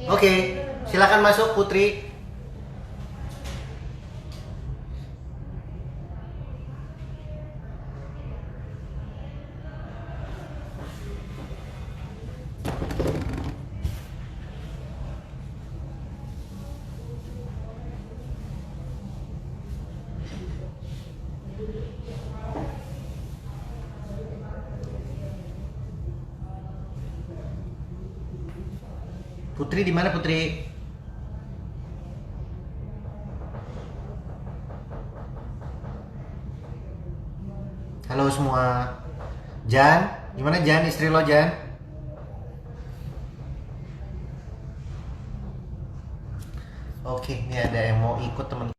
Oke, silakan masuk Putri. Putri di mana Putri? Halo semua. Jan, gimana Jan? Istri lo Jan? Oke, ini ada yang mau ikut temen.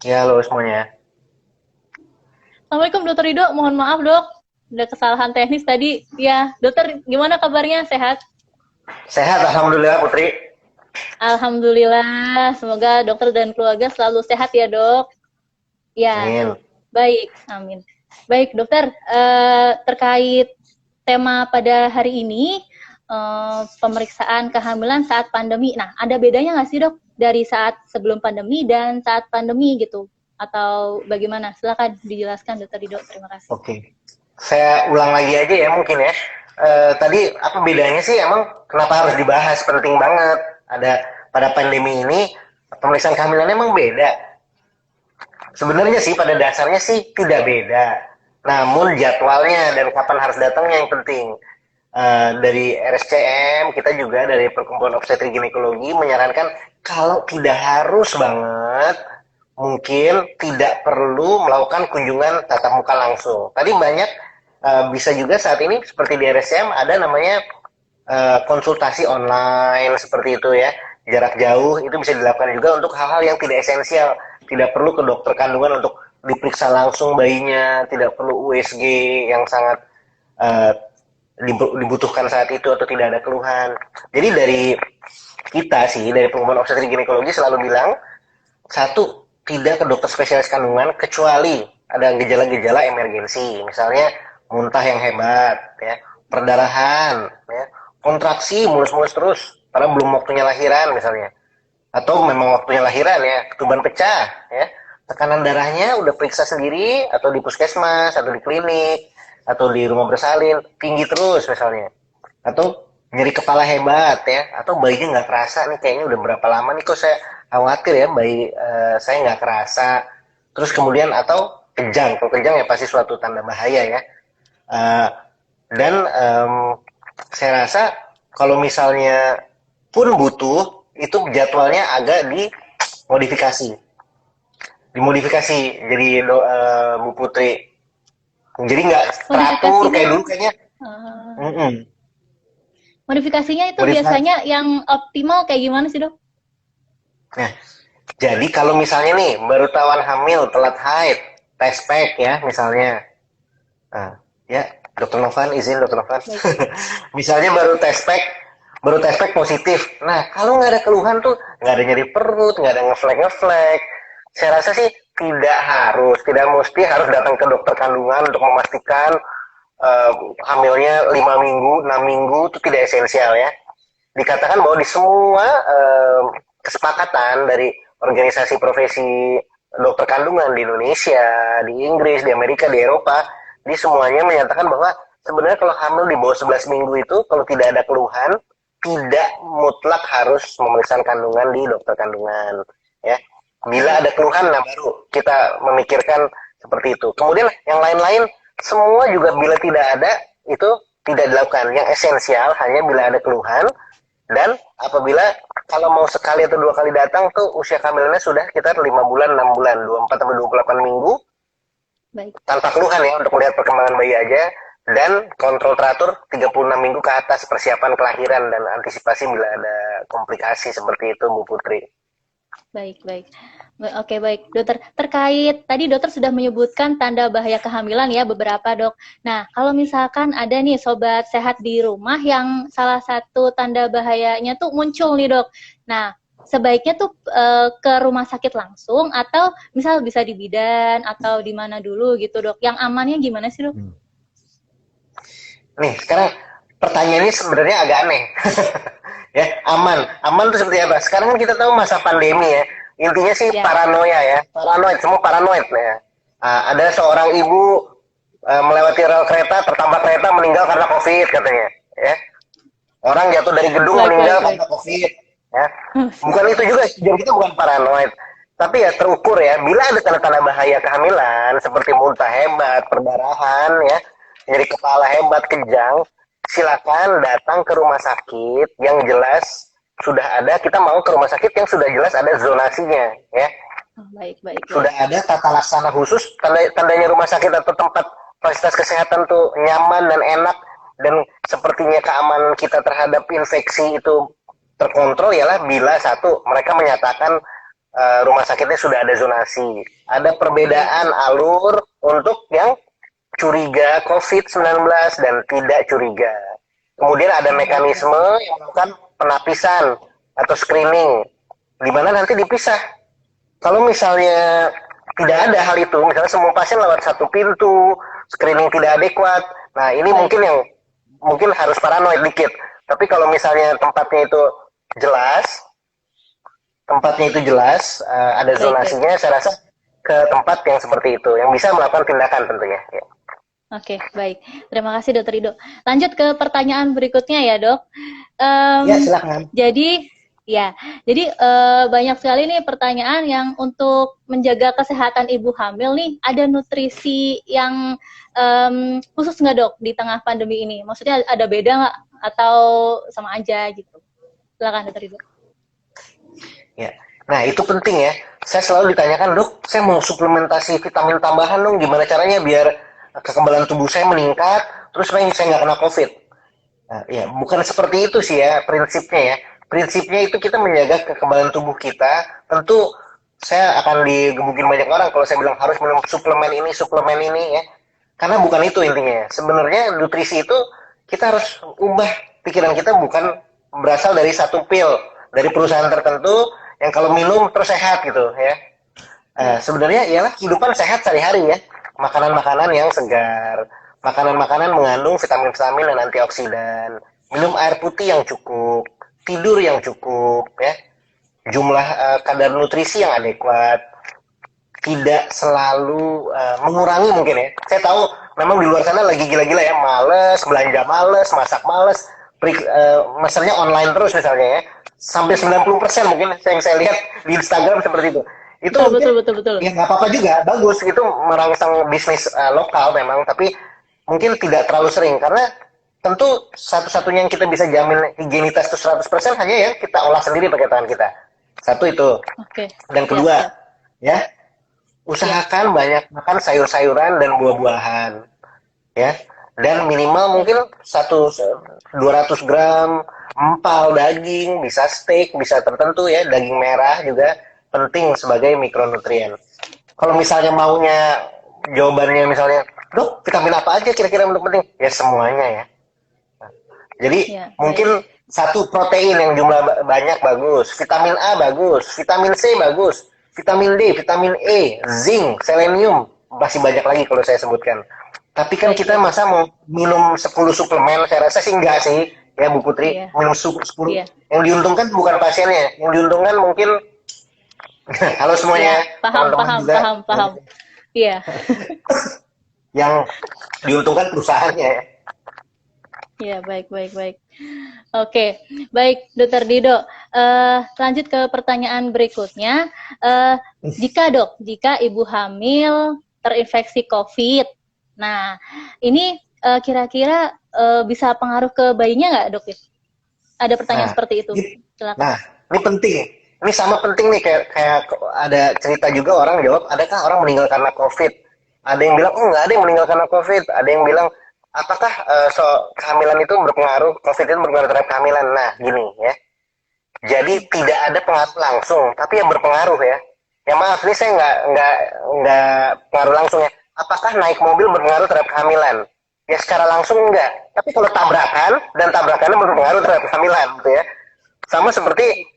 Ya, halo semuanya. Assalamualaikum Dokter Rido, mohon maaf dok, ada kesalahan teknis tadi. Ya, dokter gimana kabarnya? Sehat? Sehat, alhamdulillah Putri. Alhamdulillah, semoga dokter dan keluarga selalu sehat ya dok. Ya, Amin. baik, amin. Baik dokter, terkait tema pada hari ini, pemeriksaan kehamilan saat pandemi. Nah, ada bedanya nggak sih dok dari saat sebelum pandemi dan saat pandemi gitu? Atau bagaimana? Silakan dijelaskan dokter Rido, terima kasih. Oke. Saya ulang lagi aja ya mungkin ya. Tadi apa bedanya sih emang kenapa harus dibahas? Penting banget. Ada pada pandemi ini pemeriksaan kehamilan emang beda. Sebenarnya sih pada dasarnya sih tidak beda. Namun jadwalnya dan kapan harus datangnya yang penting. Dari RSCM kita juga dari Perkumpulan Obstetrik Ginekologi menyarankan kalau tidak harus banget mungkin tidak perlu melakukan kunjungan tatap muka langsung. Tadi banyak bisa juga saat ini seperti di RSCM ada namanya konsultasi online seperti itu ya, jarak jauh itu bisa dilakukan juga untuk hal-hal yang tidak esensial, tidak perlu ke dokter kandungan untuk diperiksa langsung bayinya, tidak perlu USG yang sangat eh, dibutuhkan saat itu atau tidak ada keluhan. Jadi dari kita sih dari pengumuman obstetrik ginekologi selalu bilang satu, tidak ke dokter spesialis kandungan kecuali ada gejala-gejala emergensi, misalnya muntah yang hebat, ya, perdarahan, ya, kontraksi mulus-mulus terus, karena belum waktunya lahiran misalnya, atau memang waktunya lahiran ya, ketuban pecah, ya, tekanan darahnya udah periksa sendiri atau di puskesmas atau di klinik atau di rumah bersalin tinggi terus misalnya, atau nyeri kepala hebat ya, atau bayinya nggak kerasa nih kayaknya udah berapa lama nih kok saya khawatir ya bayi saya nggak kerasa, terus kemudian atau kejang, kalau kejang ya pasti suatu tanda bahaya ya. Eh, dan saya rasa kalau misalnya pun butuh itu jadwalnya agak dimodifikasi jadi Bu Putri, jadi nggak teratur Modifikasinya, kayak dulu kayaknya. uh, Mm-mm. modifikasinya itu Modifikasi. biasanya yang optimal kayak gimana sih dok? Nah, jadi kalau misalnya nih baru tawan hamil, telat haid, tes pack ya misalnya. Nah, ya, Dokter Novan izin Dokter Novan. Baik. Misalnya baru tes pack positif. Nah, kalau nggak ada keluhan tuh, nggak ada nyeri perut, nggak ada ngeflek-ngeflek. Saya rasa sih tidak mesti harus datang ke dokter kandungan untuk memastikan eh, hamilnya 5 minggu, 6 minggu itu tidak esensial ya. Dikatakan bahwa di semua kesepakatan dari organisasi profesi dokter kandungan di Indonesia, di Inggris, di Amerika, di Eropa, di semuanya menyatakan bahwa sebenarnya kalau hamil di bawah 11 minggu itu kalau tidak ada keluhan tidak mutlak harus memeriksa kandungan di dokter kandungan ya. Bila Baik. ada keluhan nah baru kita memikirkan seperti itu. Kemudian yang lain-lain semua juga bila tidak ada itu tidak dilakukan. Yang esensial hanya bila ada keluhan dan apabila kalau mau sekali atau dua kali datang tuh usia kehamilannya sudah sekitar 5 bulan, 6 bulan, 24 sampai 28 minggu Baik. tanpa keluhan ya untuk melihat perkembangan bayi aja dan kontrol teratur 36 minggu ke atas persiapan kelahiran dan antisipasi bila ada komplikasi seperti itu Bu Putri. Baik, baik. Oke, baik. Dokter, terkait tadi dokter sudah menyebutkan tanda bahaya kehamilan ya beberapa, Dok. Nah, kalau misalkan ada nih sobat sehat di rumah yang salah satu tanda bahayanya tuh muncul nih, Dok. Nah, sebaiknya tuh ke rumah sakit langsung atau misal bisa di bidan atau di mana dulu gitu, Dok. Yang amannya gimana sih, Dok? nih sekarang pertanyaannya sebenarnya agak aneh. Ya, aman tuh seperti apa? Sekarang kan kita tahu masa pandemi ya, intinya sih Ya, paranoia ya, paranoid, semua paranoid ya. Ada seorang ibu melewati rel kereta, tertabrak kereta, meninggal karena COVID katanya ya. Orang jatuh dari gedung baik, meninggal baik, baik. karena COVID ya. Bukan itu juga, jadi kita bukan paranoid, tapi ya terukur ya, bila ada tanda-tanda bahaya kehamilan seperti muntah hebat, perdarahan ya, nyeri kepala hebat, kejang, silakan datang ke rumah sakit yang jelas sudah ada. Kita mau ke rumah sakit yang sudah jelas ada zonasinya ya, Oh, baik, baik, sudah baik. ada tata laksana khusus, tandanya rumah sakit atau tempat fasilitas kesehatan tuh nyaman dan enak, dan sepertinya keamanan kita terhadap infeksi itu terkontrol ialah bila satu mereka menyatakan rumah sakitnya sudah ada zonasi, ada Baik, perbedaan baik. alur untuk yang curiga COVID-19 dan tidak curiga. Kemudian ada Oh, baik, baik. mekanisme yang melakukan penapisan atau screening, di mana nanti dipisah. Kalau misalnya tidak ada hal itu, misalnya semua pasien lewat satu pintu, screening tidak adekuat, nah ini Baik, mungkin harus paranoid dikit. Tapi kalau misalnya jelas, tempatnya itu jelas, ada baik, baik. zonasinya, saya rasa ke tempat yang seperti itu, yang bisa melakukan tindakan tentunya. Ya, Oke, baik. Terima kasih, Dokter Rido. Lanjut ke pertanyaan berikutnya ya, Dok. ya silakan. Jadi, ya, jadi banyak sekali nih pertanyaan yang untuk menjaga kesehatan ibu hamil nih, ada nutrisi yang khusus nggak, Dok, di tengah pandemi ini? Maksudnya ada beda nggak atau sama aja gitu? Silakan, Dokter Rido. Ya. Nah, itu penting ya. Saya selalu ditanyakan, dok, saya mau suplementasi vitamin tambahan dong, gimana caranya biar kekebalan tubuh saya meningkat, terus saya nggak kena COVID. Nah, ya, bukan seperti itu sih ya prinsipnya ya. Prinsipnya itu kita menjaga kekebalan tubuh kita. Tentu saya akan digebukin banyak orang kalau saya bilang harus minum suplemen ini ya. Karena bukan itu intinya. Sebenarnya nutrisi itu kita harus ubah pikiran kita, bukan berasal dari satu pil dari perusahaan tertentu yang kalau minum terus sehat gitu ya. Ya, Sebenarnya ialah kehidupan sehat sehari-hari ya. Makanan-makanan yang segar, makanan-makanan mengandung vitamin-vitamin dan antioksidan, minum air putih yang cukup, tidur yang cukup ya, jumlah kadar nutrisi yang adekuat, tidak selalu mengurangi mungkin ya. Saya tahu memang di luar sana lagi gila-gila ya, males, belanja males, masak males, masalahnya online terus misalnya ya. Sampai 90% mungkin yang saya lihat di Instagram seperti itu. Itu betul, mungkin betul, betul, betul. ya nggak apa-apa juga, bagus, itu merangsang bisnis lokal memang, tapi mungkin tidak terlalu sering karena tentu satu-satunya yang kita bisa jamin higienitas itu 100% hanya yang kita olah sendiri pakai tangan kita. Satu itu. Oke, Dan siap, kedua, siap. ya, Ya, usahakan banyak makan sayur-sayuran dan buah-buahan ya, dan minimal mungkin 200 gram empal daging, bisa steak, bisa tertentu ya, daging merah juga penting sebagai mikronutrien. Kalau misalnya maunya jawabannya misalnya, dok vitamin apa aja kira-kira untuk penting, ya semuanya ya. Jadi ya, baik. mungkin satu protein yang jumlah banyak bagus, vitamin A bagus, vitamin C bagus, vitamin D, vitamin E, zinc, selenium, masih banyak lagi kalau saya sebutkan. Tapi kan Baik, kita baik. masa mau minum 10 suplemen, saya rasa sih enggak sih, ya Bu Putri, Iya, minum 10. iya, Yang diuntungkan bukan pasiennya, yang diuntungkan mungkin halo iya. semuanya, Paham, teman-teman paham, juga, paham, paham. Iya. yang diuntungkan perusahaannya ya. Iya, baik, baik, baik. Oke, baik, Dokter Dido. Lanjut ke pertanyaan berikutnya. Jika ibu hamil terinfeksi COVID, nah ini kira-kira bisa pengaruh ke bayinya nggak, Dok? Ada pertanyaan Nah, seperti itu. Silakan. nah, ini penting. Ini sama penting nih, kayak ada cerita juga orang jawab, adakah orang meninggal karena COVID? Ada yang bilang, oh nggak ada yang meninggal karena COVID. Ada yang bilang, apakah kehamilan itu berpengaruh, COVID itu berpengaruh terhadap kehamilan? Nah, gini ya. Jadi tidak ada pengaruh langsung, tapi yang berpengaruh ya. Ya maaf, ini saya nggak pengaruh langsung ya. Apakah naik mobil berpengaruh terhadap kehamilan? Ya secara langsung enggak. Tapi kalau tabrakan, dan tabrakannya berpengaruh terhadap kehamilan, gitu ya. Sama seperti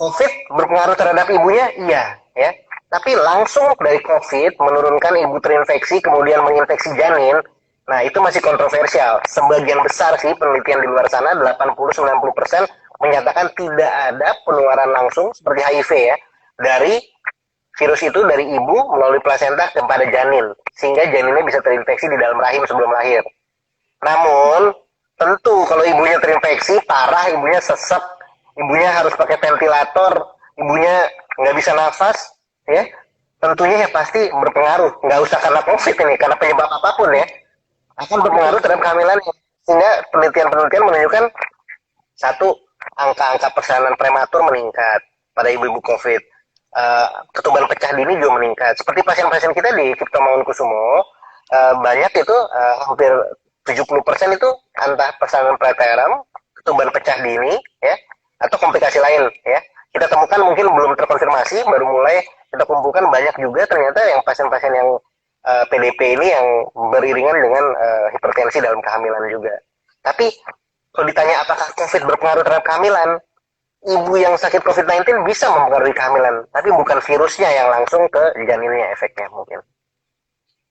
COVID berpengaruh terhadap ibunya, iya, ya. Tapi langsung dari COVID menurunkan ibu terinfeksi kemudian menginfeksi janin, Nah, itu masih kontroversial. Sebagian besar sih penelitian di luar sana, 80-90% menyatakan tidak ada penularan langsung seperti HIV ya, dari virus itu dari ibu melalui plasenta kepada janin, sehingga janinnya bisa terinfeksi di dalam rahim sebelum lahir. Namun, tentu kalau ibunya terinfeksi, parah, ibunya sesek, ibunya harus pakai ventilator, ibunya nggak bisa nafas, ya, tentunya ya pasti berpengaruh. Nggak usah karena COVID ini, karena penyebab apapun ya, akan berpengaruh terhadap kehamilannya. Sehingga penelitian-penelitian menunjukkan satu, angka-angka persalinan prematur meningkat pada ibu-ibu COVID. Ketuban pecah dini juga meningkat. Seperti pasien-pasien kita di Cipto Mangunkusumo, banyak itu hampir 70% itu antah persalinan preteram, ketuban pecah dini, ya, atau komplikasi lain, ya. Kita temukan mungkin belum terkonfirmasi, baru mulai kita kumpulkan banyak juga ternyata yang pasien-pasien yang PDP ini yang beriringan dengan hipertensi dalam kehamilan juga. Tapi kalau ditanya apakah COVID berpengaruh terhadap kehamilan, ibu yang sakit COVID-19 bisa mempengaruhi kehamilan, tapi bukan virusnya yang langsung ke janinnya efeknya mungkin.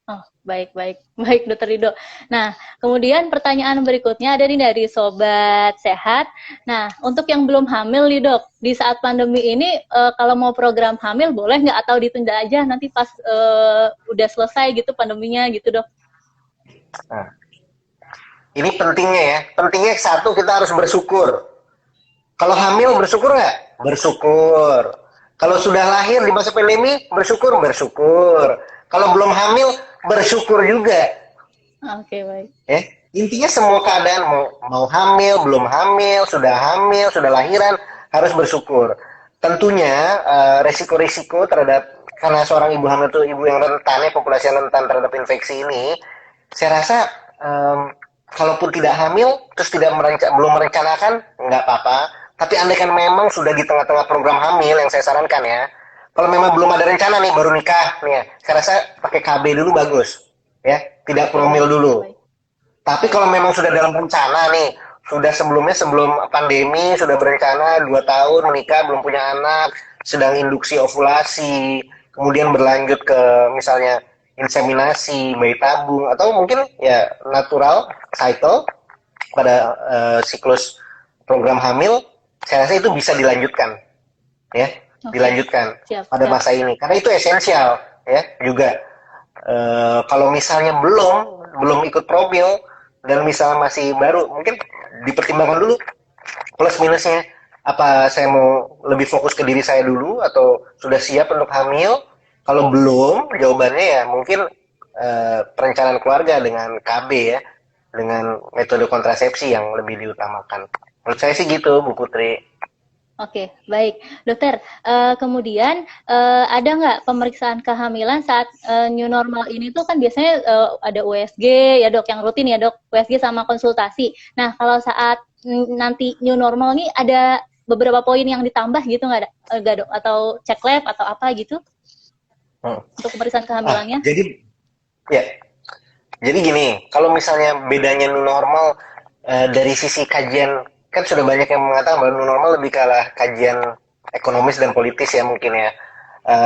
Oh, baik, baik, baik, Dokter Rido. Nah, kemudian pertanyaan berikutnya ada nih dari Sobat Sehat. Nah, untuk yang belum hamil nih dok, di saat pandemi ini kalau mau program hamil boleh nggak atau ditunda aja nanti pas udah selesai gitu pandeminya gitu dok? Nah, ini pentingnya ya. Pentingnya satu, kita harus bersyukur. Kalau hamil bersyukur nggak? Bersyukur. Kalau sudah lahir di masa pandemi bersyukur, bersyukur. Kalau belum hamil bersyukur juga. Oke, baik. Ya, intinya semua keadaan mau hamil, belum hamil, sudah lahiran harus bersyukur. Tentunya resiko-resiko terhadap, karena seorang ibu hamil itu ibu yang rentan ya, populasi yang rentan terhadap infeksi ini, saya rasa kalaupun tidak hamil terus belum merencanakan nggak apa-apa. Tapi andaikan memang sudah di tengah-tengah program hamil, yang saya sarankan ya, kalau memang belum ada rencana nih, baru nikah nih ya, saya rasa pakai KB dulu bagus, ya, tidak promil dulu. Tapi kalau memang sudah dalam rencana nih, sudah sebelum pandemi, sudah berencana 2 tahun menikah, belum punya anak, sedang induksi ovulasi, kemudian berlanjut ke misalnya inseminasi, bayi tabung, atau mungkin ya natural cycle pada siklus program hamil, saya rasa itu bisa dilanjutkan, ya. Dilanjutkan pada masa ini karena itu esensial ya juga. Kalau misalnya belum ikut promil dan misalnya masih baru, mungkin dipertimbangkan dulu plus minusnya, apa saya mau lebih fokus ke diri saya dulu atau sudah siap untuk hamil. Kalau belum, jawabannya ya mungkin perencanaan keluarga dengan KB ya, dengan metode kontrasepsi yang lebih diutamakan. Menurut saya sih gitu, Bu Putri. Oke, baik. Dokter, kemudian ada nggak pemeriksaan kehamilan saat new normal ini tuh kan biasanya ada USG ya dok, yang rutin ya dok, USG sama konsultasi. Nah, kalau saat nanti new normal ini ada beberapa poin yang ditambah gitu nggak dok? Atau cek lab atau apa gitu untuk pemeriksaan kehamilannya? Jadi gini, kalau misalnya bedanya new normal dari sisi kajian, kan sudah banyak yang mengatakan bahwa new normal lebih kalah kajian ekonomis dan politis ya mungkin ya.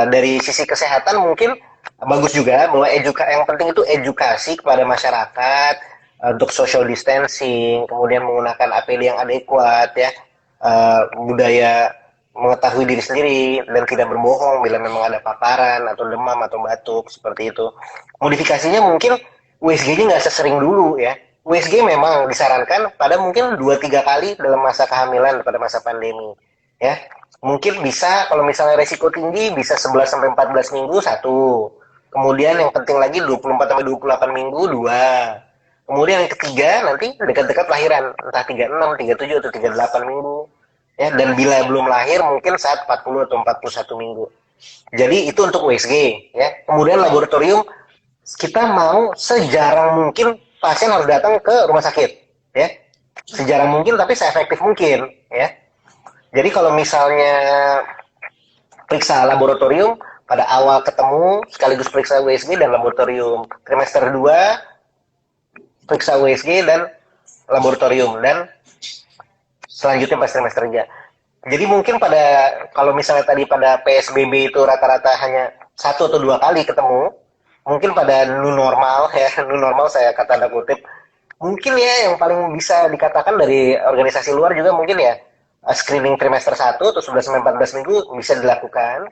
Dari sisi kesehatan mungkin bagus juga bahwa yang penting itu edukasi kepada masyarakat untuk social distancing, kemudian menggunakan APD yang adekuat ya, budaya mengetahui diri sendiri dan tidak berbohong bila memang ada paparan atau demam atau batuk seperti itu. Modifikasinya mungkin USG-nya nggak sesering dulu ya. USG memang disarankan pada mungkin 2-3 kali dalam masa kehamilan pada masa pandemi. Ya, mungkin bisa kalau misalnya resiko tinggi bisa 11-14 minggu 1. Kemudian yang penting lagi 24-28 minggu 2. Kemudian yang ketiga nanti dekat-dekat lahiran, entah 36, 37 atau 38 minggu. Ya, dan bila belum lahir mungkin saat 40 atau 41 minggu. Jadi itu untuk USG ya. Kemudian laboratorium kita mau sejarang mungkin pasien harus datang ke rumah sakit ya, sejarang mungkin tapi seefektif mungkin ya. Jadi kalau misalnya periksa laboratorium pada awal ketemu sekaligus periksa USG dan laboratorium, trimester 2 periksa USG dan laboratorium, dan selanjutnya pas trimester 3. Jadi mungkin kalau misalnya tadi pada PSBB itu rata-rata hanya 1 atau 2 kali ketemu, mungkin pada new normal ya, new normal saya kata tanda kutip, mungkin ya yang paling bisa dikatakan dari organisasi luar juga mungkin ya screening trimester 1 atau 11 sampai 14 minggu bisa dilakukan.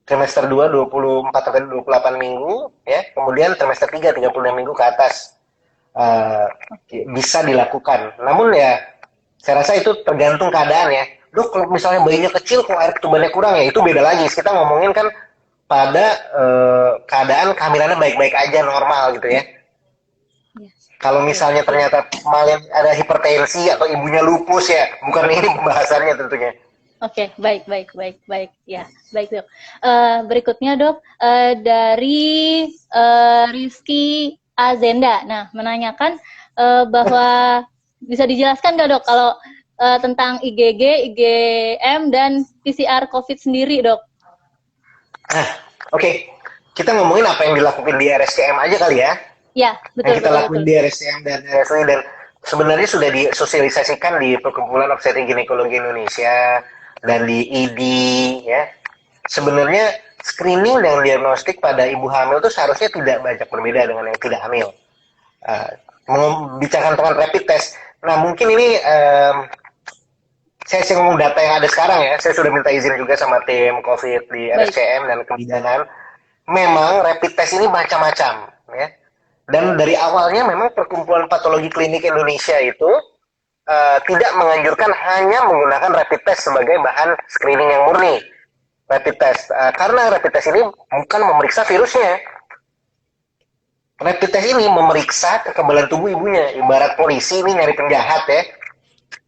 Trimester 2 24 sampai 28 minggu ya. Kemudian trimester 3 36 minggu ke atas uh, bisa dilakukan. Namun ya saya rasa itu tergantung keadaan ya. Dok, kalau misalnya bayinya kecil kok air ketubannya kurang ya itu beda lagi. Kita ngomongin kan pada keadaan kehamilannya baik-baik aja normal gitu ya. Kalau misalnya ternyata malah ada hipertensi atau ibunya lupus ya, bukan ini pembahasannya tentunya. Oke, baik. Ya, baik dok. Berikutnya dok, dari Rizky Azenda. Nah, menanyakan bahwa bisa dijelaskan nggak dok kalau tentang IgG, IgM, dan PCR COVID sendiri dok? Oke. Kita ngomongin apa yang dilakukan di RSCM aja kali ya. Ya, betul. Yang kita lakukan di RSCM dan RSUI dan sebenarnya sudah disosialisasikan di Perkumpulan Obstetrik Ginekologi Indonesia dan di ID ya. Sebenarnya screening dan diagnostik pada ibu hamil itu seharusnya tidak banyak berbeda dengan yang tidak hamil. Membicarakan tentang rapid test. Nah mungkin ini saya ngomong data yang ada sekarang ya. Saya sudah minta izin juga sama tim COVID di RSCM dan kebidanan. Memang rapid test ini macam-macam ya. Dan dari awalnya memang Perkumpulan Patologi Klinik Indonesia itu tidak menganjurkan hanya menggunakan rapid test sebagai bahan screening yang murni. Rapid test. Karena rapid test ini bukan memeriksa virusnya. Rapid test ini memeriksa kekebalan tubuh ibunya. Ibarat polisi ini nyari penjahat ya.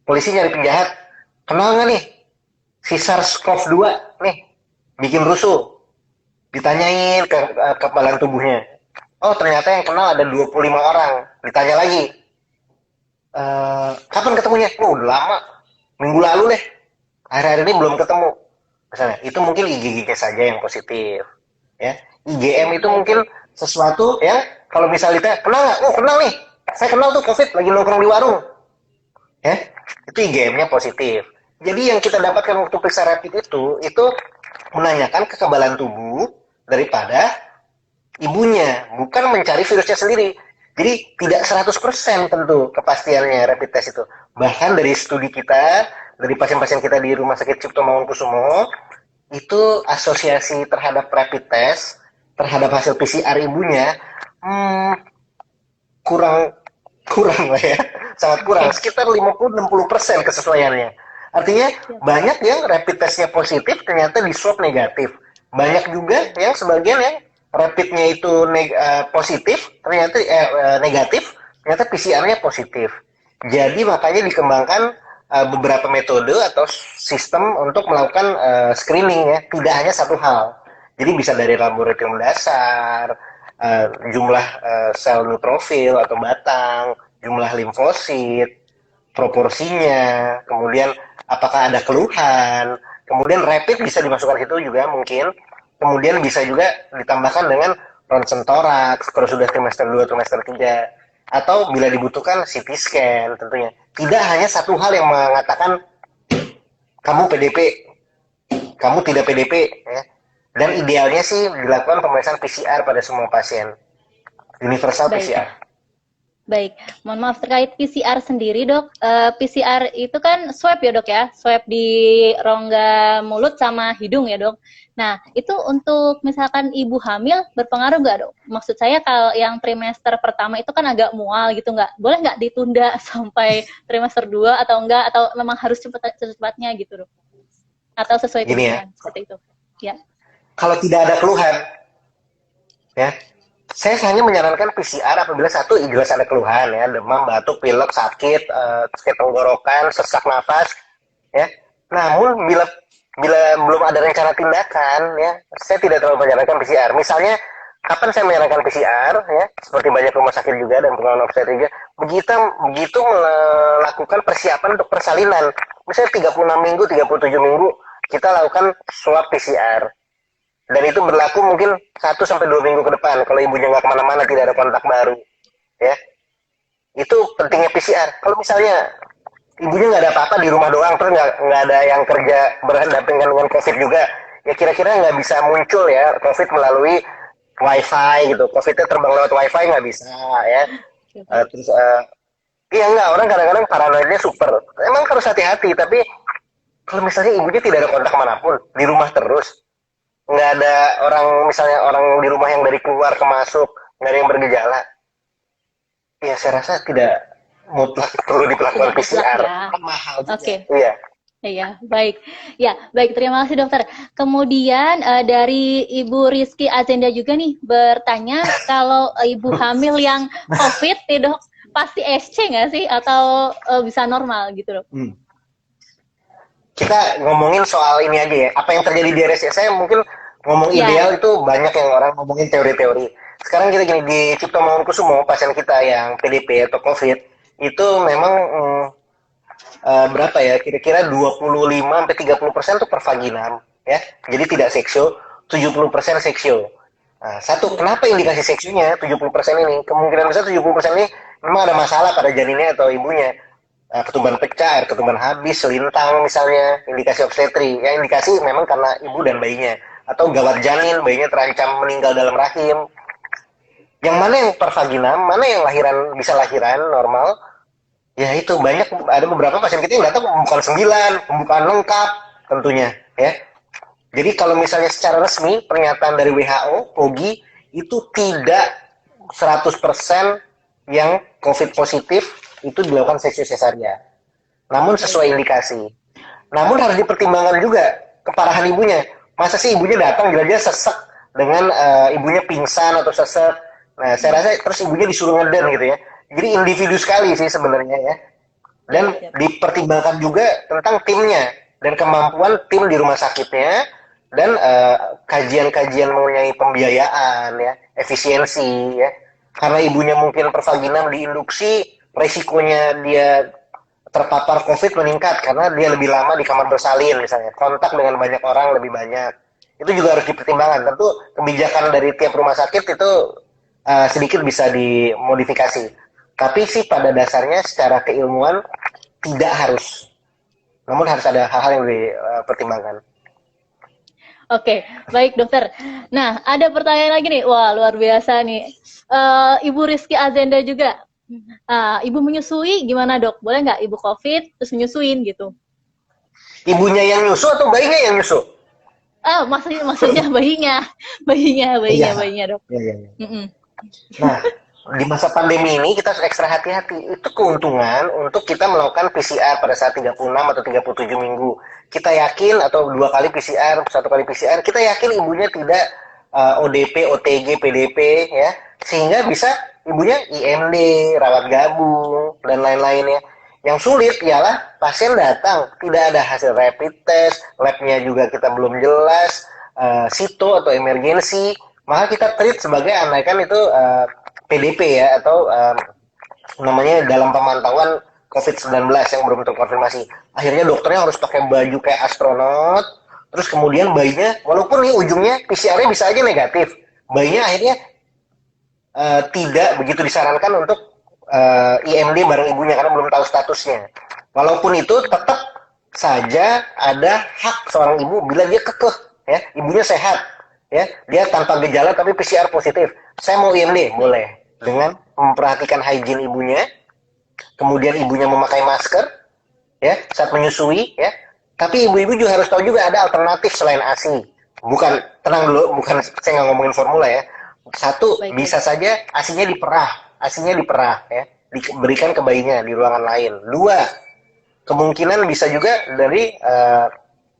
Polisi nyari penjahat. Kenal nggak nih? Si SARS-CoV-2 nih. Bikin rusuh. Ditanyain kekebalan tubuhnya. Oh ternyata yang kenal ada 25 orang. Ditanya lagi. Kapan ketemunya? Oh udah lama. Minggu lalu deh. Akhir-akhir ini belum ketemu. Misalnya, itu mungkin IgG saja yang positif. Ya. IgM itu mungkin sesuatu yang kalau misalnya kita kenal nggak? Oh kenal nih. Saya kenal tuh COVID lagi nongkrong di warung. Ya. Itu IgM-nya positif. Jadi yang kita dapatkan waktu periksa rapid itu menanyakan kekebalan tubuh daripada ibunya, bukan mencari virusnya sendiri. Jadi tidak 100% tentu kepastiannya rapid test itu. Bahkan dari studi kita, dari pasien-pasien kita di Rumah Sakit Cipto Mangunkusumo, itu asosiasi terhadap rapid test, terhadap hasil PCR ibunya, kurang lah ya, sangat kurang, sekitar 50-60% kesesuaiannya. Artinya banyak yang rapid testnya positif, ternyata di swab negatif. Banyak juga yang sebagian yang rapidnya itu positif, ternyata negatif, ternyata PCR-nya positif. Jadi makanya dikembangkan beberapa metode atau sistem untuk melakukan screening ya, tidak hanya satu hal. Jadi bisa dari laboratorium dasar, jumlah sel neutrofil atau batang, jumlah limfosit, proporsinya, kemudian apakah ada keluhan, kemudian rapid bisa dimasukkan situ juga mungkin. Kemudian bisa juga ditambahkan dengan ronsen toraks kalau sudah trimester 2, trimester 3. Atau bila dibutuhkan CT scan tentunya. Tidak hanya satu hal yang mengatakan kamu PDP, kamu tidak PDP. Ya. Dan idealnya sih dilakukan pemeriksaan PCR pada semua pasien. Universal PCR. Baik, mohon maaf terkait PCR sendiri dok, PCR itu kan swab ya dok ya, swab di rongga mulut sama hidung ya dok. Nah itu untuk misalkan ibu hamil berpengaruh nggak dok? Maksud saya kalau yang trimester pertama itu kan agak mual gitu nggak? Boleh nggak ditunda sampai trimester 2 atau enggak? Atau memang harus secepatnya gitu dok? Atau sesuai kebutuhan seperti itu? Ya. Kalau tidak ada keluhan, ya. Saya hanya menyarankan PCR apabila satu jelas ada keluhan ya, demam, batuk, pilek, sakit, sakit tenggorokan, sesak nafas, ya. Namun bila belum ada rencana tindakan, ya, saya tidak terlalu menyarankan PCR. Misalnya, kapan saya menyarankan PCR, ya, seperti banyak rumah sakit juga dan pengalaman obstetrik juga, begitu melakukan persiapan untuk persalinan. Misalnya 36 minggu, 37 minggu, kita lakukan swab PCR. Dan itu berlaku mungkin 1-2 minggu ke depan kalau ibunya nggak kemana-mana, tidak ada kontak baru, ya. Itu pentingnya PCR. Kalau misalnya ibunya nggak ada apa-apa di rumah doang, terus nggak ada yang kerja berhadapan dengan COVID juga, ya kira-kira nggak bisa muncul ya COVID melalui wifi gitu. COVID-nya terbang lewat wifi nggak bisa ya. Terus iya nggak, orang kadang-kadang paranoidnya super. Emang harus hati-hati, tapi kalau misalnya ibunya tidak ada kontak manapun, di rumah terus, nggak ada orang, misalnya orang di rumah yang dari keluar ke masuk, nggak ada yang bergejala, ya saya rasa tidak mutlak perlu dilakukan Tidak mutlak PCR. ya. Kan mahal juga. Oke. Iya. Iya, baik. Ya, baik. Terima kasih dokter. Kemudian dari Ibu Rizky Azenda juga nih bertanya kalau ibu hamil yang COVID nih dok, pasti SC nggak sih atau bisa normal gitu dok? Kita ngomongin soal ini aja ya, apa yang terjadi di RSC. Saya mungkin ngomong Ya. ideal itu banyak yang orang ngomongin teori-teori. Sekarang kita gini, di Cipto Mangunkusumo, pasien kita yang PDP atau COVID, itu memang berapa ya, kira-kira 25-30% itu per vaginam ya, jadi tidak seksio, 70% seksio. Nah, satu, kenapa indikasi seksionya 70% ini? Kemungkinan besar 70% ini memang ada masalah pada janinnya atau ibunya. Ketuban pecah, air ketuban habis, lintang misalnya, indikasi obstetri. Ya, indikasi memang karena ibu dan bayinya. Atau gawat janin, bayinya terancam meninggal dalam rahim. Yang mana yang per vaginam, mana yang lahiran bisa lahiran normal, ya itu banyak, ada beberapa pasien kita yang datang pembukaan 9, pembukaan lengkap tentunya ya. Jadi kalau misalnya secara resmi pernyataan dari WHO, POGI itu tidak 100% yang COVID positif itu dilakukan seksio sesaria. Namun sesuai indikasi. Namun harus dipertimbangkan juga keparahan ibunya. Masa sih ibunya datang gila-gila sesek dengan ibunya pingsan atau sesek. Nah, saya rasa terus ibunya disuruh ngeden gitu ya. Jadi individu sekali sih sebenarnya ya. Dan dipertimbangkan juga tentang timnya dan kemampuan tim di rumah sakitnya dan kajian-kajian mengenai pembiayaan ya, efisiensi ya. Karena ibunya mungkin per vaginam diinduksi, resikonya dia terpapar COVID meningkat karena dia lebih lama di kamar bersalin misalnya, kontak dengan banyak orang lebih banyak. Itu juga harus dipertimbangkan. Tentu kebijakan dari tiap rumah sakit itu sedikit bisa dimodifikasi. Tapi sih pada dasarnya secara keilmuan tidak harus. Namun harus ada hal-hal yang dipertimbangkan. Oke, baik dokter. Nah, ada pertanyaan lagi nih. Wah, luar biasa nih. Ibu Rizky Azenda juga. Ibu menyusui gimana dok? Boleh nggak ibu COVID terus menyusuin gitu? Ibunya yang nyusu atau bayinya yang nyusu? Maksudnya bayinya dok. Iya. Nah, di masa pandemi ini kita harus ekstra hati-hati. Itu keuntungan untuk kita melakukan PCR pada saat 36 atau 37 minggu. Kita yakin, atau 2 kali PCR, 1 kali PCR, kita yakin ibunya tidak ODP, OTG, PDP ya, sehingga bisa ibunya IMD, rawat gabung dan lain-lainnya. Yang sulit ialah pasien datang tidak ada hasil rapid test, labnya juga kita belum jelas, sito atau emergensi, maka kita treat sebagai andaikan itu PDP ya, atau namanya dalam pemantauan COVID-19 yang belum terkonfirmasi. Akhirnya dokternya harus pakai baju kayak astronot, terus kemudian bayinya, walaupun nih ujungnya PCR-nya bisa aja negatif, bayinya akhirnya tidak begitu disarankan untuk IMD bareng ibunya karena belum tahu statusnya. Walaupun itu tetap saja ada hak seorang ibu bila dia kekeh ya, ibunya sehat ya, dia tanpa gejala tapi PCR positif, saya mau IMD, boleh, dengan memperhatikan hygiene ibunya, kemudian ibunya memakai masker ya saat menyusui ya. Tapi ibu-ibu juga harus tahu juga ada alternatif selain ASI. Bukan, tenang dulu, bukan, saya nggak ngomongin formula ya. Satu, bisa saja ASINya diperah ya, diberikan ke bayinya di ruangan lain. Dua, kemungkinan bisa juga dari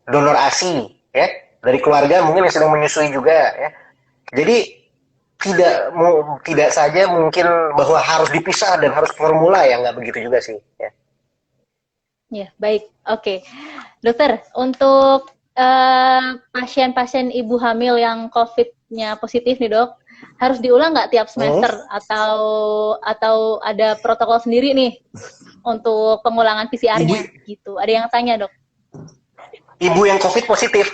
donor ASI ya, dari keluarga mungkin yang sedang menyusui juga ya. Jadi tidak saja mungkin bahwa harus dipisah dan harus formula, ya nggak begitu juga sih ya. Ya, baik. Oke. Dokter, untuk pasien-pasien ibu hamil yang COVID-nya positif nih dok, harus diulang nggak tiap semester atau ada protokol sendiri nih untuk pengulangan PCR-nya gitu? Ada yang tanya dok. Ibu yang COVID positif?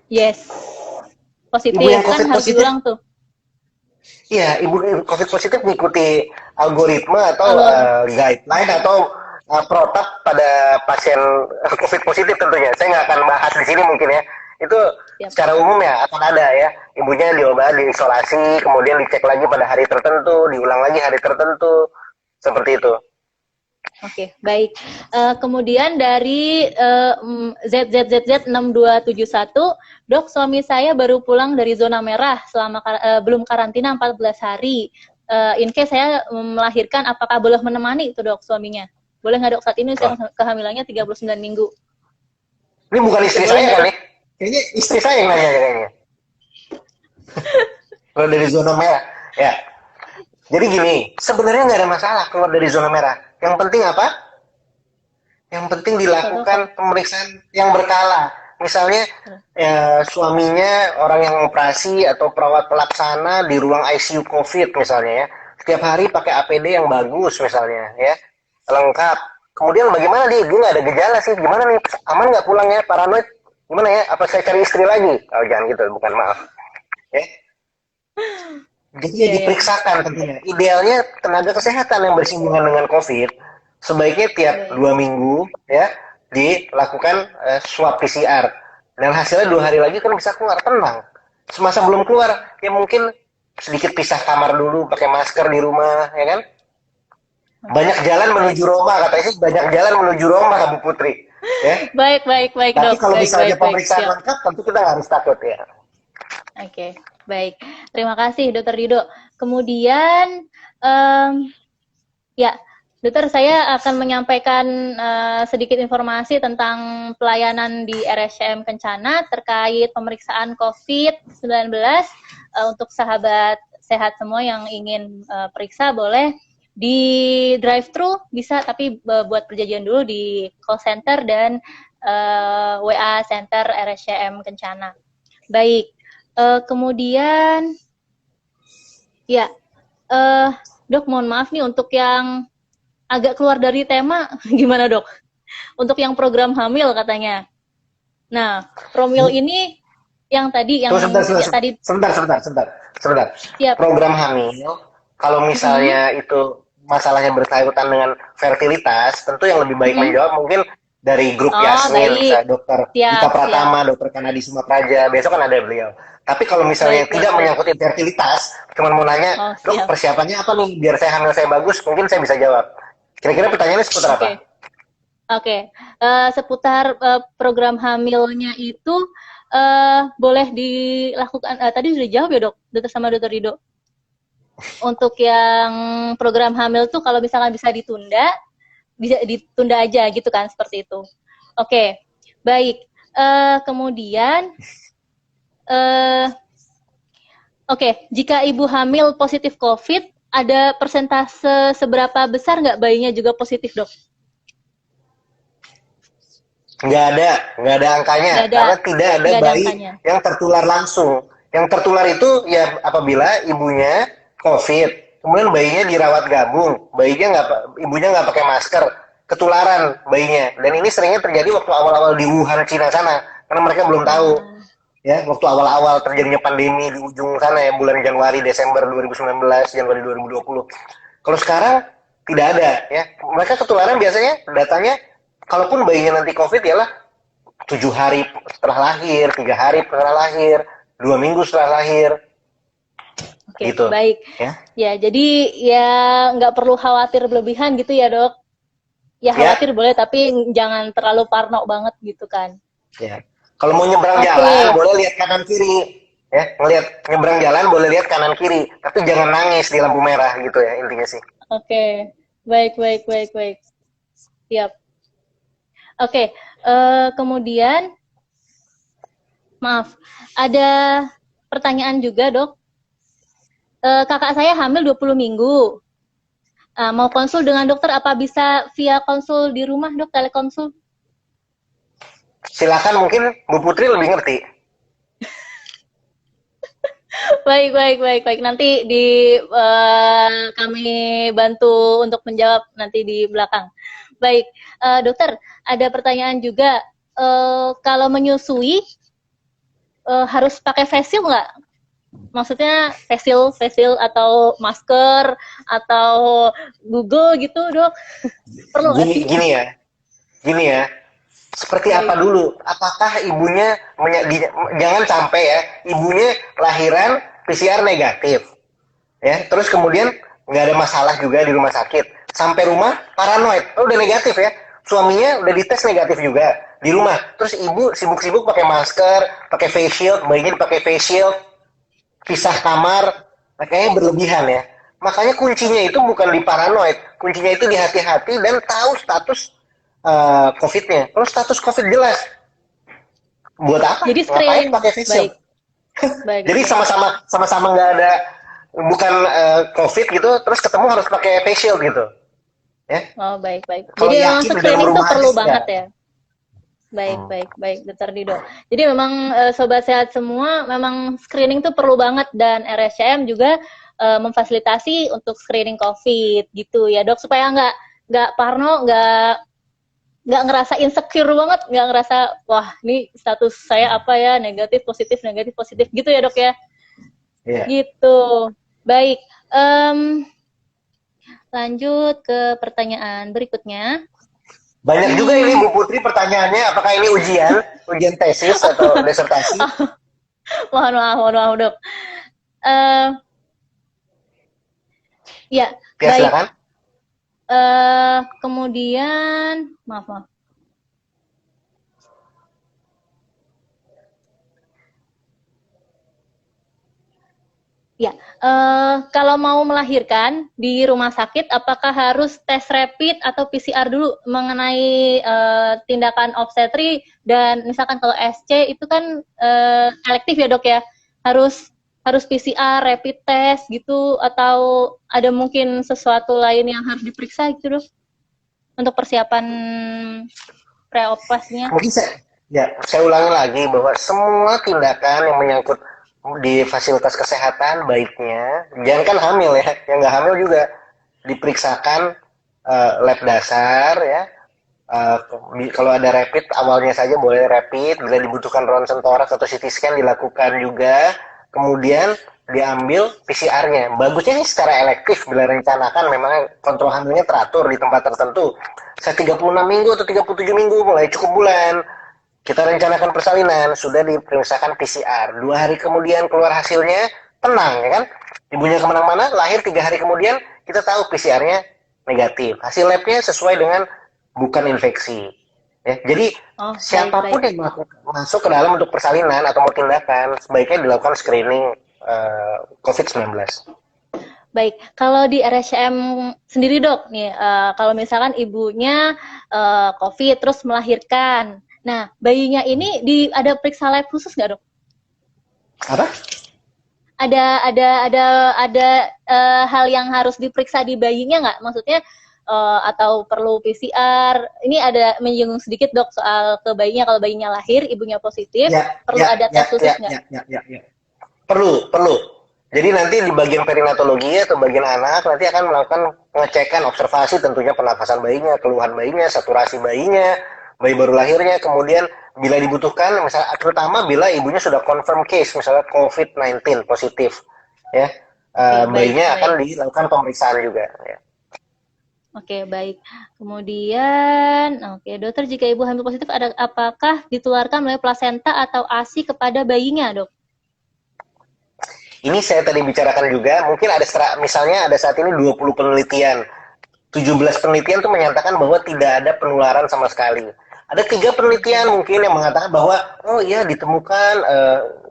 Yes. Positif ibu yang kan COVID harus positif, diulang tuh. Iya, ibu COVID positif mengikuti algoritma atau guideline atau protap pada pasien COVID positif tentunya. Saya nggak akan bahas di sini mungkin ya. Itu Siap. secara umum ya akan ada ya, ibunya diobat, diisolasi, kemudian dicek lagi pada hari tertentu, diulang lagi hari tertentu, seperti itu. Oke, baik. Kemudian dari ZZZZ6271, dok, suami saya baru pulang dari zona merah selama belum karantina 14 hari. In case saya melahirkan, apakah boleh menemani itu dok suaminya? Boleh nggak dok saat ini usia kehamilannya 39 minggu? Ini bukan istri Boleh saya nggak kan dok? nih? Kayaknya istri saya yang nanya kayaknya. Kalau dari zona merah, ya. Jadi gini, sebenarnya nggak ada masalah keluar dari zona merah. Yang penting apa? Yang penting dilakukan pemeriksaan yang berkala. Misalnya suaminya orang yang operasi atau perawat pelaksana di ruang ICU COVID misalnya ya. Setiap hari pakai APD yang bagus misalnya ya, lengkap. Kemudian bagaimana dia nggak ada gejala sih? Gimana nih? Aman nggak pulangnya? Paranoid? Gimana ya? Apa saya cari istri lagi? Oh jangan gitu, bukan, maaf. Ya. Jadi ya diperiksakan tentunya. Idealnya tenaga kesehatan yang bersinggungan dengan COVID sebaiknya tiap 2 minggu ya dilakukan swab PCR, dan hasilnya 2 hari lagi kan bisa keluar, tenang. Semasa belum keluar ya mungkin sedikit pisah kamar dulu, pakai masker di rumah ya kan. Banyak jalan menuju Roma, katanya sih banyak jalan menuju Roma, Bu Putri ya. Baik Tapi dok. kalau Baik, misalnya baik, pemeriksaan lengkap tentu kita harus takut ya. Oke, baik. Terima kasih Dokter Dido. Kemudian, ya, Dokter, saya akan menyampaikan sedikit informasi tentang pelayanan di RSCM Kencana terkait pemeriksaan COVID-19. Untuk sahabat sehat semua yang ingin periksa boleh di drive-thru bisa, tapi buat perjanjian dulu di call center dan WA center RSCM Kencana. Baik. Kemudian, ya, dok, mohon maaf nih untuk yang agak keluar dari tema, gimana dok? Untuk yang program hamil katanya. Nah, promil ini yang tadi, yang sebentar. Siap. Program hamil, kalau misalnya itu masalahnya berkaitan dengan fertilitas, tentu yang lebih baik menjawab mungkin dari grup Yasmin, misalnya dokter Gita Pratama, dokter Kanadi Sumapraja, besok kan ada beliau. Tapi kalau misalnya tidak menyangkut fertilitas, cuma mau nanya, dok persiapannya apa nih biar saya hamil saya bagus, mungkin saya bisa jawab. Kira-kira pertanyaannya seputar apa? Oke. Seputar program hamilnya itu boleh dilakukan, tadi sudah jawab ya dok, dokter sama dokter Rido. Untuk yang program hamil tuh kalau misalkan bisa ditunda aja gitu kan, seperti itu. Oke, baik. Kemudian, jika ibu hamil positif COVID, ada persentase seberapa besar nggak bayinya juga positif, dok? Nggak ada angkanya, karena tidak ada bayi yang tertular langsung. Yang tertular itu ya apabila ibunya COVID, kemudian bayinya dirawat gabung, ibunya nggak pakai masker, ketularan bayinya. Dan ini seringnya terjadi waktu awal-awal di Wuhan, Cina sana, karena mereka belum tahu. Ya, waktu awal-awal terjadinya pandemi di ujung sana ya, bulan Januari, Desember 2019, Januari 2020. Kalau sekarang tidak ada ya. Mereka ketularan biasanya datanya, kalaupun bayinya nanti COVID ialah 7 hari setelah lahir, 3 hari setelah lahir, 2 minggu setelah lahir. Oke, gitu. Baik. Ya, jadi ya nggak perlu khawatir berlebihan gitu ya, Dok. Ya khawatir boleh, tapi jangan terlalu parno banget gitu kan. Ya. Kalau mau nyebrang jalan, boleh lihat kanan kiri. Ya, nyebrang jalan boleh lihat kanan kiri, tapi jangan nangis di lampu merah gitu ya, intinya sih. Oke. Baik. Siap. Oke, kemudian maaf, ada pertanyaan juga, Dok. Kakak saya hamil 20 minggu. Mau konsul dengan dokter, apa bisa via konsul di rumah, Dok, telekonsul? Silakan, mungkin Bu Putri lebih ngerti. Baik. Nanti kami bantu untuk menjawab nanti di belakang. Baik, dokter, ada pertanyaan juga. Kalau menyusui harus pakai face shield nggak? Maksudnya face shield atau masker atau Google gitu, Dok? Perlu gini ya. seperti apa Baik. dulu? Apakah ibunya jangan sampai ya ibunya lahiran PCR negatif, ya terus kemudian nggak ada masalah juga di rumah sakit, sampai rumah paranoid, oh udah negatif ya, suaminya udah dites negatif juga di rumah, terus ibu sibuk-sibuk pakai masker, pakai face shield, bayinya dipakai face shield, pisah kamar, kayaknya berlebihan ya. Makanya kuncinya itu bukan di paranoid, kuncinya itu di hati-hati dan tahu status COVID-nya. Kalau status COVID jelas, buat apa? Jadi Ngapain screening. pakai face shield? Baik. Baik, Jadi dokter. sama-sama nggak ada, bukan COVID gitu, terus ketemu harus pakai face shield gitu. Ya, Oh, baik, baik. kalau Jadi memang yakin di dalam screening tuh rumah aja perlu sudah. banget ya. Baik, baik, baik, Dokter Dido. Jadi memang sobat sehat semua, memang screening tuh perlu banget dan RSCM juga memfasilitasi untuk screening COVID gitu ya dok, supaya nggak parno, nggak ngerasa insecure banget, nggak ngerasa wah ini status saya apa ya, negatif positif gitu ya dok ya. Iya. Gitu. Baik. Lanjut ke pertanyaan berikutnya. Banyak juga ini Bu Putri pertanyaannya, apakah ini ujian tesis atau disertasi? Mohon maaf dok. Ya, Ya, baik. silakan. Kemudian, maaf. Ya, kalau mau melahirkan di rumah sakit, apakah harus tes rapid atau PCR dulu mengenai tindakan obstetri, dan misalkan kalau SC itu kan elektif ya dok ya, harus PCR, rapid test gitu, atau ada mungkin sesuatu lain yang harus diperiksa gitu dok untuk persiapan pre-operasinya? Mungkin saya ulangi lagi bahwa semua tindakan yang menyangkut di fasilitas kesehatan baiknya, jangan kan hamil ya, yang nggak hamil juga diperiksakan lab dasar ya. Kalau ada rapid awalnya saja boleh rapid, bila dibutuhkan ronsen thorax atau CT scan dilakukan juga, kemudian diambil PCR-nya. Bagusnya sih secara elektif bila rencanakan memang kontrol hamilnya teratur di tempat tertentu. 36 minggu atau 37 minggu mulai cukup bulan. Kita rencanakan persalinan, sudah diperiksakan PCR. 2 hari kemudian keluar hasilnya, tenang ya kan? Ibunya kemana-mana, lahir 3 hari kemudian, kita tahu PCR-nya negatif. Hasil labnya sesuai dengan bukan infeksi. Ya, jadi siapapun baik. yang masuk ke dalam untuk persalinan atau mau tindakan, sebaiknya dilakukan screening COVID-19. Baik, kalau di RSCM sendiri dok, nih kalau misalkan ibunya COVID terus melahirkan, nah bayinya ini ada periksa lab khusus nggak dok? Apa? Ada hal yang harus diperiksa di bayinya nggak? Maksudnya atau perlu PCR? Ini ada menyinggung sedikit dok soal ke bayinya, kalau bayinya lahir, ibunya positif, perlu ada tes khusus nggak? Perlu. Jadi nanti di bagian perinatologi atau bagian anak nanti akan melakukan pengecekan observasi, tentunya pernafasan bayinya, keluhan bayinya, saturasi bayinya, bayi baru lahirnya, kemudian bila dibutuhkan, misalnya terutama bila ibunya sudah confirm case, misalnya COVID-19 positif, ya, bayinya akan dilakukan pemeriksaan juga. Ya. Oke, baik. Kemudian, dokter, jika ibu hamil positif, apakah ditularkan melalui plasenta atau ASI kepada bayinya, dok? Ini saya tadi bicarakan juga, mungkin ada misalnya ada saat ini 20 penelitian, 17 penelitian itu menyatakan bahwa tidak ada penularan sama sekali. Ada 3 penelitian mungkin yang mengatakan bahwa oh iya ditemukan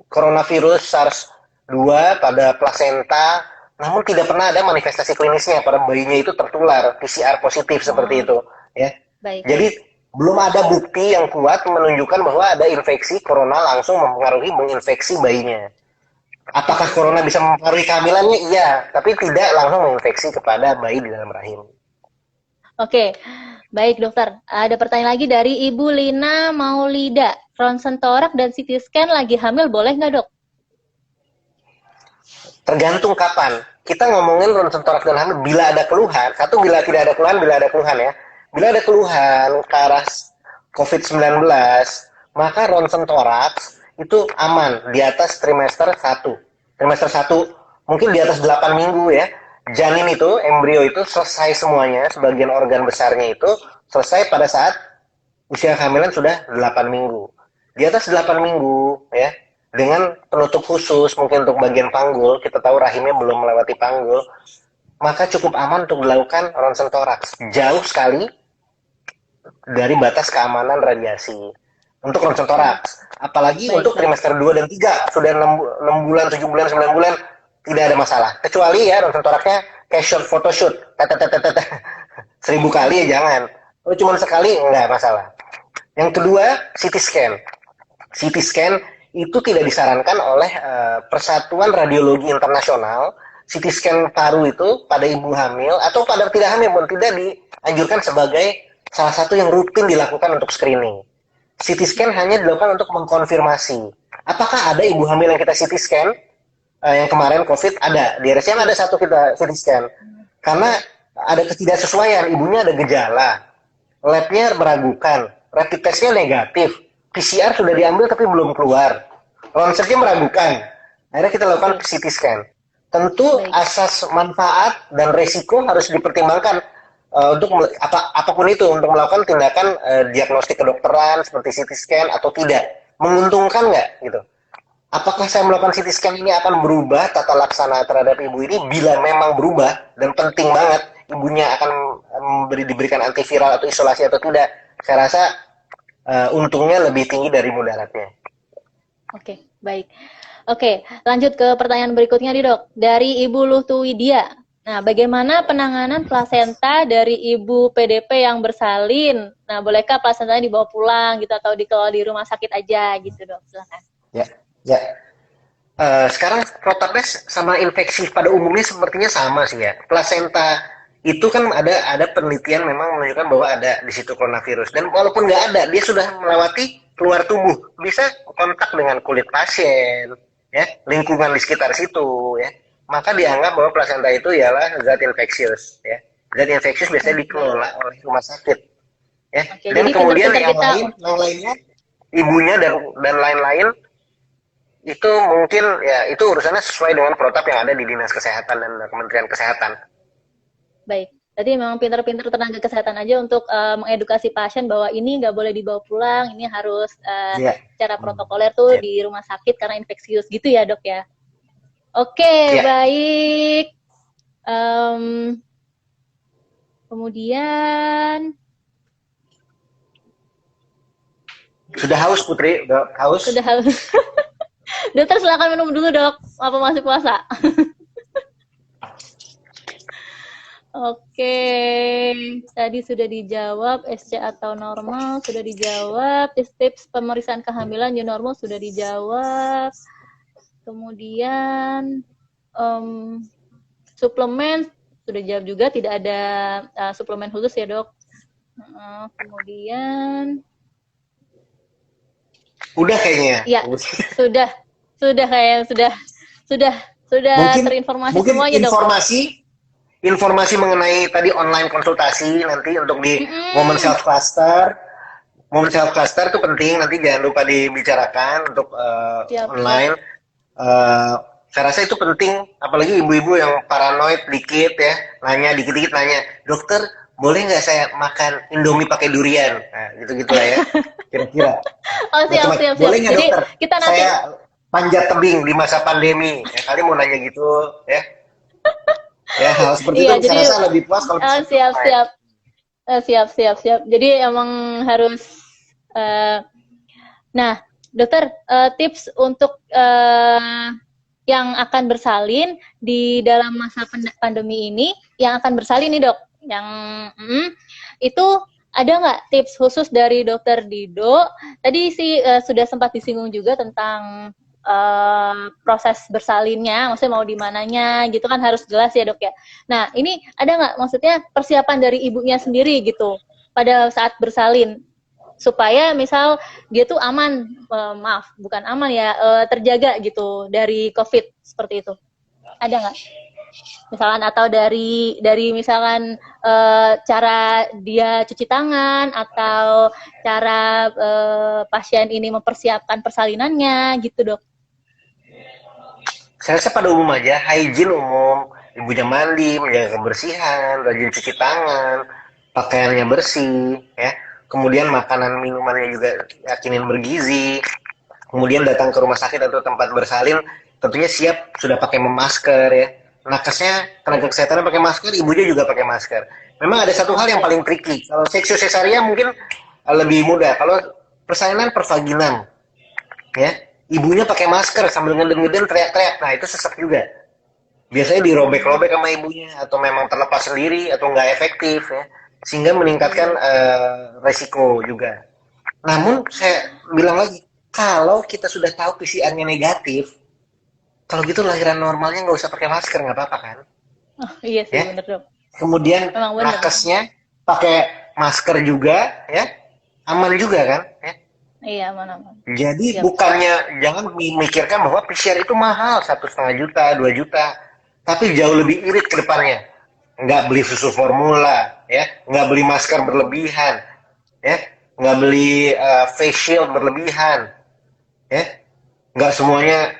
coronavirus SARS-2 pada plasenta, namun tidak pernah ada manifestasi klinisnya pada bayinya itu tertular, PCR positif seperti itu. Ya. Baik. Jadi belum ada bukti yang kuat menunjukkan bahwa ada infeksi corona langsung menginfeksi bayinya. Apakah corona bisa mempengaruhi kehamilannya? Iya, tapi tidak langsung menginfeksi kepada bayi di dalam rahim. Oke, baik dokter. Ada pertanyaan lagi dari Ibu Lina Maulida. Ronsen thorax dan CT scan lagi hamil boleh nggak dok? Tergantung kapan. Kita ngomongin ronsen thorax dan hamil bila ada keluhan. Satu, bila tidak ada keluhan, bila ada keluhan ya. Bila ada keluhan ke arah COVID-19, maka ronsen thorax itu aman di atas trimester 1. Trimester 1 mungkin di atas 8 minggu ya. Janin itu, embrio itu selesai semuanya, sebagian organ besarnya itu selesai pada saat usia kehamilan sudah 8 minggu. Di atas 8 minggu ya, dengan penutup khusus mungkin untuk bagian panggul, kita tahu rahimnya belum melewati panggul, maka cukup aman untuk dilakukan ronsen toraks. Jauh sekali dari batas keamanan radiasi untuk ronsen toraks. Apalagi Baik, untuk baik. trimester 2 dan 3 sudah 6 bulan, 7 bulan, 9 bulan tidak ada masalah. Kecuali ya ronsen toraksnya kayak short photoshoot, 1000 kali ya jangan. Kalau cuma sekali enggak masalah. Yang kedua, CT scan. CT scan itu tidak disarankan oleh Persatuan Radiologi Internasional. CT scan paru itu pada ibu hamil atau pada tidak hamil pun tidak dianjurkan sebagai salah satu yang rutin dilakukan untuk screening. CT scan hanya dilakukan untuk mengkonfirmasi apakah ada ibu hamil yang kita CT scan yang kemarin COVID ada di RSCM, ada satu kita CT scan karena ada ketidaksesuaian, ibunya ada gejala, labnya meragukan, rapid testnya negatif, PCR sudah diambil tapi belum keluar, ronsennya meragukan, akhirnya kita lakukan CT scan. Tentu asas manfaat dan resiko harus dipertimbangkan untuk apapun itu, untuk melakukan tindakan diagnostik kedokteran seperti CT scan atau tidak, menguntungkan nggak gitu. Apakah saya melakukan CT scan ini akan berubah tata laksana terhadap ibu ini? Bila memang berubah dan penting banget, ibunya akan diberikan antiviral atau isolasi atau tidak, saya rasa untungnya lebih tinggi dari mudaratnya. Oke, baik. Oke, lanjut ke pertanyaan berikutnya nih dok. Dari Ibu Luhtu Widya. Nah, bagaimana penanganan plasenta dari ibu PDP yang bersalin? Nah, bolehkah plasentanya dibawa pulang gitu atau dikelola di rumah sakit aja gitu dok? Silakan. Ya. Sekarang protokolnya sama infeksi pada umumnya sepertinya sama sih ya. Plasenta itu kan ada penelitian memang menunjukkan bahwa ada di situ coronavirus, dan walaupun nggak ada, dia sudah melewati keluar tubuh, bisa kontak dengan kulit pasien, ya, lingkungan di sekitar situ, ya, maka dianggap bahwa plasenta itu ialah zat infeksius, ya. Zat infeksius biasanya dikelola oleh rumah sakit, ya. Oke, Dan jadi kemudian pinter-pinter yang lainnya, ibunya dan lain-lain itu mungkin ya itu urusannya sesuai dengan protap yang ada di Dinas Kesehatan dan Kementerian Kesehatan. Baik, jadi memang pinter-pinter tenaga kesehatan aja untuk mengedukasi pasien bahwa ini nggak boleh dibawa pulang, ini harus secara protokoler tuh di rumah sakit karena infeksius gitu ya dok ya. Oke, baik. Kemudian sudah haus Putri, udah haus? Sudah haus. Dokter silakan minum dulu dok, apa masih puasa? Oke, tadi sudah dijawab, SC atau normal sudah dijawab, tips pemeriksaan kehamilan new normal sudah dijawab, kemudian suplemen sudah dijawab juga, tidak ada suplemen khusus ya dok. Kemudian udah kayaknya. Ya, sudah kayaknya sudah mungkin, terinformasi mungkin semuanya dok. Informasi mengenai tadi online konsultasi nanti untuk di Women's Health Cluster. Women's Health Cluster itu penting, nanti jangan lupa dibicarakan untuk online. Saya rasa itu penting, apalagi ibu-ibu yang paranoid dikit ya, dikit-dikit nanya, dokter boleh nggak saya makan Indomie pakai durian? Nah, gitu-gitu lah ya, kira-kira. Oh siap. Boleh nggak dokter? Kita nanti saya panjat tebing di masa pandemi. Ya, kali mau nanya gitu ya. Ya hal seperti itu saya rasa lebih puas kalau siap. Jadi emang harus nah dokter, tips untuk yang akan bersalin di dalam masa pandemi ini, yang akan bersalin nih dok, yang itu ada nggak tips khusus dari dokter Dido? Tadi sih sudah sempat disinggung juga tentang proses bersalinnya, maksudnya mau di mananya gitu kan harus jelas ya dok ya. Nah ini ada nggak maksudnya persiapan dari ibunya sendiri gitu pada saat bersalin supaya misal dia tuh aman, bukan aman ya, terjaga gitu dari COVID seperti itu, ada nggak? Misalkan atau dari misalkan cara dia cuci tangan atau cara pasien ini mempersiapkan persalinannya gitu dok. Saya rasa pada umum aja, hygiene umum, ibunya mandi, menjaga kebersihan, rajin cuci tangan, pakaiannya bersih, ya. kemudian makanan minumannya juga yakinin bergizi, kemudian datang ke rumah sakit atau tempat bersalin tentunya siap sudah pakai masker ya. Nakesnya, tenaga kesehatannya pakai masker, ibunya juga pakai masker. Memang ada satu hal yang paling tricky. Kalau seksio cesaria mungkin lebih mudah. Kalau persalinan pervaginam, ya, ibunya pakai masker sambil ngeden-ngeden teriak-teriak. Nah itu sesak juga. Biasanya dirobek-robek sama ibunya atau memang terlepas sendiri atau nggak efektif ya, sehingga meningkatkan resiko juga. Namun saya bilang lagi, kalau kita sudah tahu PCR-nya negatif, kalau gitu lahiran normalnya nggak usah pakai masker, nggak apa-apa kan? Oh, iya sih, Ya. bener dok. Kemudian Memang bener. nakesnya pakai masker juga, ya, aman juga kan? Ya. Iya, aman-aman. Jadi Siap. bukannya jangan memikirkan bahwa PCR itu mahal 1,5 juta, 2 juta, tapi jauh lebih irit ke depannya. Nggak beli susu formula, ya, nggak beli masker berlebihan, ya, nggak beli face shield berlebihan, ya, nggak semuanya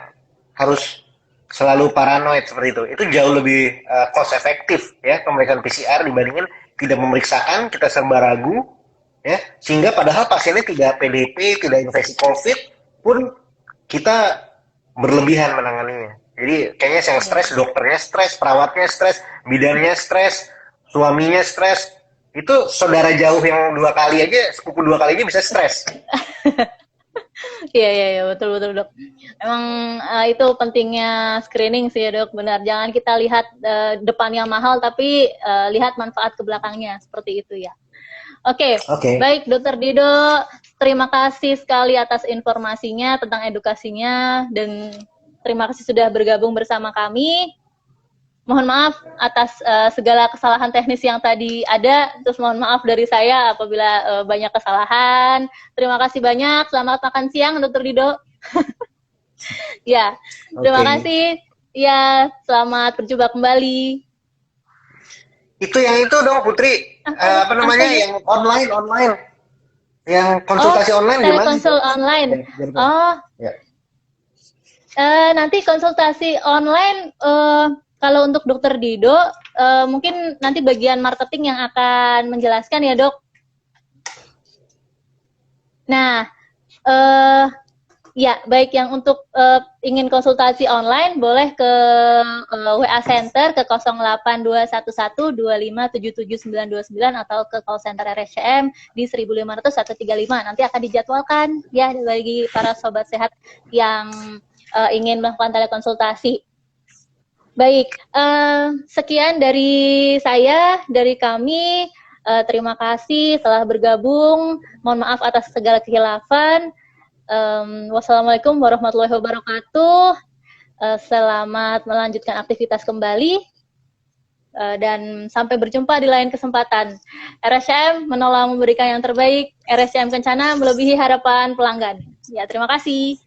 harus selalu paranoid seperti itu. Itu jauh lebih cost efektif ya pemeriksaan PCR dibandingin tidak memeriksakan, kita serba ragu ya, sehingga padahal pasiennya tidak PDP, tidak infeksi COVID pun kita berlebihan menanganinya. Jadi kayaknya yang stres, dokternya stres, perawatnya stres, bidannya stres, suaminya stres. Itu saudara jauh yang 2 kali aja, sepupu 2 kali aja bisa stres. Iya, betul dok. Emang itu pentingnya screening sih ya dok, benar. Jangan kita lihat depannya mahal, tapi lihat manfaat ke belakangnya, seperti itu ya. Oke. Baik Dokter Dido, terima kasih sekali atas informasinya tentang edukasinya, dan terima kasih sudah bergabung bersama kami. Mohon maaf atas segala kesalahan teknis yang tadi ada, terus mohon maaf dari saya apabila banyak kesalahan. Terima kasih banyak, selamat makan siang Dokter Dido. Ya, terima kasih. Ya, selamat berjumpa kembali. Itu yang itu dong Putri, apa namanya, yang online, yang konsultasi online gimana? Konsul online. Nanti konsultasi online. Kalau untuk Dokter Dido, mungkin nanti bagian marketing yang akan menjelaskan ya dok. Nah, ya baik, yang untuk ingin konsultasi online boleh ke WA Center ke 0821125779929 atau ke call center RSCM di 1500135. Nanti akan dijadwalkan ya bagi para sobat sehat yang ingin melakukan telekonsultasi. Baik, sekian dari saya, dari kami. Terima kasih telah bergabung. Mohon maaf atas segala kekhilafan. Wassalamualaikum warahmatullahi wabarakatuh. Selamat melanjutkan aktivitas kembali. Dan sampai berjumpa di lain kesempatan. RSCM menolong memberikan yang terbaik. RSCM Kencana melebihi harapan pelanggan. Ya, terima kasih.